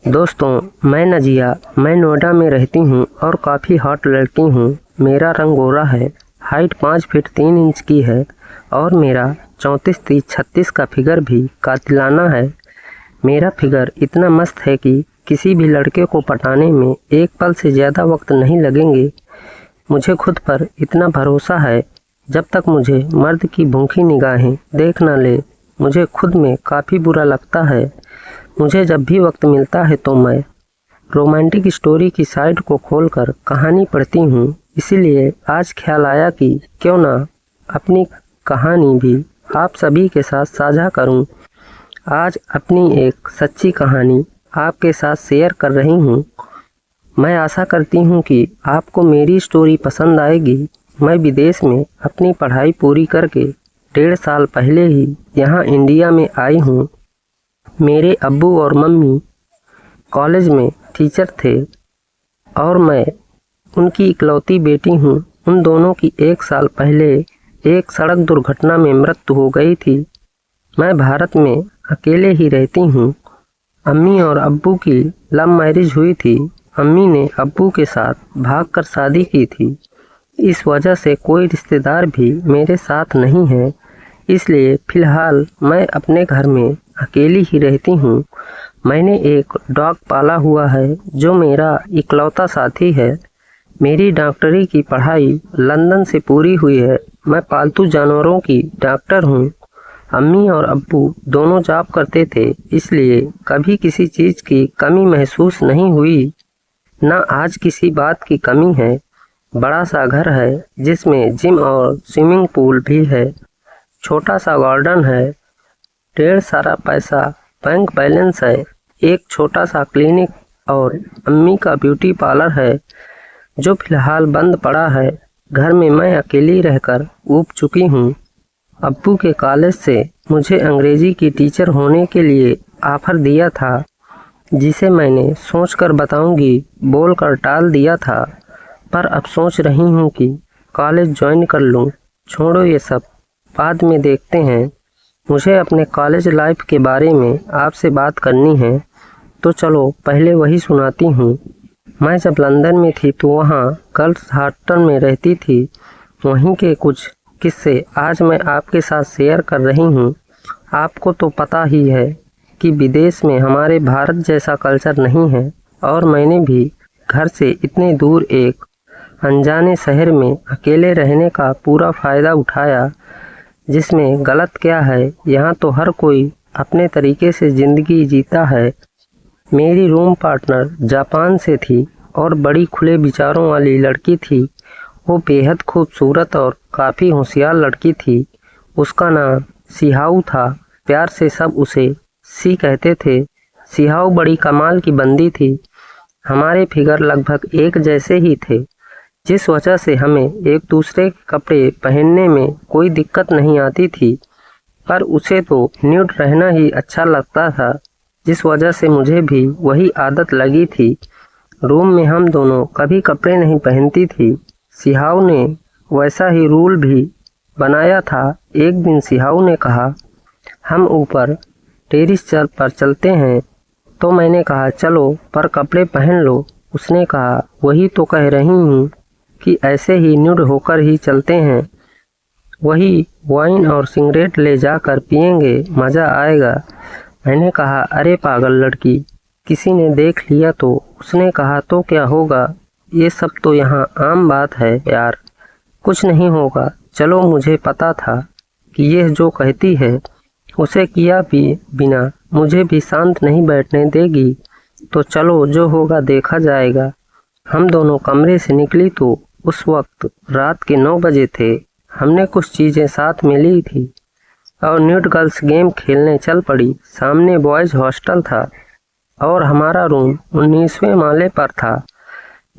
दोस्तों, मैं नजिया। मैं नोएडा में रहती हूँ और काफ़ी हॉट लड़की हूँ। मेरा रंग गोरा है, हाइट 5 फीट 3 इंच की है और मेरा 34-30-36 का फिगर भी कातिलाना है। मेरा फिगर इतना मस्त है कि किसी भी लड़के को पटाने में एक पल से ज़्यादा वक्त नहीं लगेंगे। मुझे खुद पर इतना भरोसा है, जब तक मुझे मर्द की भूखी निगाहें देख न ले मुझे खुद में काफ़ी बुरा लगता है। मुझे जब भी वक्त मिलता है तो मैं रोमांटिक स्टोरी की साइट को खोलकर कहानी पढ़ती हूँ। इसीलिए आज ख्याल आया कि क्यों ना अपनी कहानी भी आप सभी के साथ साझा करूँ। आज अपनी एक सच्ची कहानी आपके साथ शेयर कर रही हूँ। मैं आशा करती हूँ कि आपको मेरी स्टोरी पसंद आएगी। मैं विदेश में अपनी पढ़ाई पूरी करके 1.5 साल पहले ही यहाँ इंडिया में आई हूँ। मेरे अब्बू और मम्मी कॉलेज में टीचर थे और मैं उनकी इकलौती बेटी हूँ। उन दोनों की 1 साल पहले एक सड़क दुर्घटना में मृत्यु हो गई थी। मैं भारत में अकेले ही रहती हूँ। अम्मी और अब्बू की लव मैरिज हुई थी। अम्मी ने अब्बू के साथ भागकर शादी की थी। इस वजह से कोई रिश्तेदार भी मेरे साथ नहीं है, इसलिए फ़िलहाल मैं अपने घर में अकेली ही रहती हूँ। मैंने एक डॉग पाला हुआ है जो मेरा इकलौता साथी है। मेरी डॉक्टरी की पढ़ाई लंदन से पूरी हुई है। मैं पालतू जानवरों की डॉक्टर हूँ। अम्मी और अब्बू दोनों जॉब करते थे, इसलिए कभी किसी चीज़ की कमी महसूस नहीं हुई। ना आज किसी बात की कमी है। बड़ा सा घर है जिसमें जिम और स्विमिंग पूल भी है। छोटा सा गार्डन है। ढेर सारा पैसा बैंक बैलेंस है। एक छोटा सा क्लिनिक और अम्मी का ब्यूटी पार्लर है जो फिलहाल बंद पड़ा है। घर में मैं अकेली रहकर ऊब चुकी हूँ। अब्बू के कॉलेज से मुझे अंग्रेजी की टीचर होने के लिए ऑफ़र दिया था, जिसे मैंने सोचकर बताऊंगी बोलकर टाल दिया था। पर अब सोच रही हूँ कि कॉलेज ज्वाइन कर लूँ। छोड़ो ये सब, बाद में देखते हैं। मुझे अपने कॉलेज लाइफ के बारे में आपसे बात करनी है, तो चलो पहले वही सुनाती हूँ। मैं जब लंदन में थी तो वहाँ गर्ल्स हॉस्टल में रहती थी। वहीं के कुछ किस्से आज मैं आपके साथ शेयर कर रही हूँ। आपको तो पता ही है कि विदेश में हमारे भारत जैसा कल्चर नहीं है और मैंने भी घर से इतने दूर एक अनजाने शहर में अकेले रहने का पूरा फ़ायदा उठाया, जिसमें गलत क्या है। यहाँ तो हर कोई अपने तरीके से ज़िंदगी जीता है। मेरी रूम पार्टनर जापान से थी और बड़ी खुले विचारों वाली लड़की थी। वो बेहद खूबसूरत और काफ़ी होशियार लड़की थी। उसका नाम सिहाऊ था। प्यार से सब उसे सी कहते थे। सिहाऊ बड़ी कमाल की बंदी थी। हमारे फिगर लगभग एक जैसे ही थे, जिस वजह से हमें एक दूसरे के कपड़े पहनने में कोई दिक्कत नहीं आती थी। पर उसे तो न्यूड रहना ही अच्छा लगता था, जिस वजह से मुझे भी वही आदत लगी थी। रूम में हम दोनों कभी कपड़े नहीं पहनती थी। सिहाऊ ने वैसा ही रूल भी बनाया था। एक दिन सिहाऊ ने कहा, हम ऊपर टेरिस पर चलते हैं। तो मैंने कहा चलो, पर कपड़े पहन लो। उसने कहा, वही तो कह रही हूँ कि ऐसे ही न्यूड होकर ही चलते हैं। वही वाइन और सिगरेट ले जाकर पिएंगे, मज़ा आएगा। मैंने कहा, अरे पागल लड़की, किसी ने देख लिया तो? उसने कहा, तो क्या होगा, ये सब तो यहाँ आम बात है यार, कुछ नहीं होगा। चलो, मुझे पता था कि यह जो कहती है उसे किया भी बिना मुझे भी शांत नहीं बैठने देगी। तो चलो, जो होगा देखा जाएगा। हम दोनों कमरे से निकली तो उस वक्त रात के 9 बजे थे। हमने कुछ चीज़ें साथ में ली थी और न्यूड गर्ल्स गेम खेलने चल पड़ी। सामने बॉयज़ हॉस्टल था और हमारा रूम 19वें माले पर था।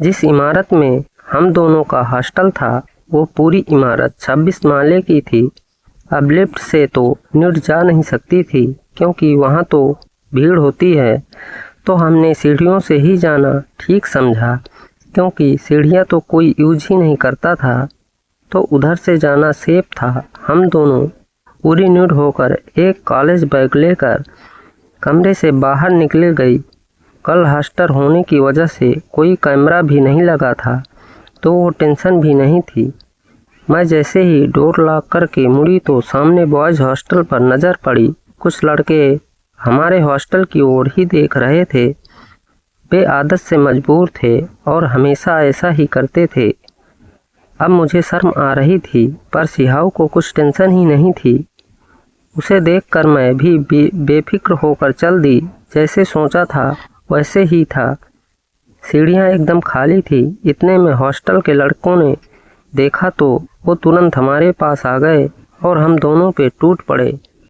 जिस इमारत में हम दोनों का हॉस्टल था वो पूरी इमारत 26 माले की थी। अब लिफ्ट से तो न्यूड जा नहीं सकती थी, क्योंकि वहाँ तो भीड़ होती है। तो हमने सीढ़ियों से ही जाना ठीक समझा, क्योंकि सीढ़ियाँ तो कोई यूज ही नहीं करता था, तो उधर से जाना सेफ था। हम दोनों पूरी न्यूड होकर एक कॉलेज बैग लेकर कमरे से बाहर निकल गई। कल हॉस्टल होने की वजह से कोई कैमरा भी नहीं लगा था, तो वो टेंशन भी नहीं थी। मैं जैसे ही डोर लॉक करके मुड़ी तो सामने बॉयज़ हॉस्टल पर नज़र पड़ी। कुछ लड़के हमारे हॉस्टल की ओर ही देख रहे थे। वे आदत से मजबूर थे और हमेशा ऐसा ही करते थे। अब मुझे शर्म आ रही थी, पर सिहाऊ को कुछ टेंशन ही नहीं थी। उसे देखकर मैं भी बेफिक्र होकर चल दी। जैसे सोचा था वैसे ही था। सीढ़ियाँ एकदम खाली थी। इतने में हॉस्टल के लड़कों ने देखा तो वो तुरंत हमारे पास आ गए और हम दोनों पे टूट पड़े।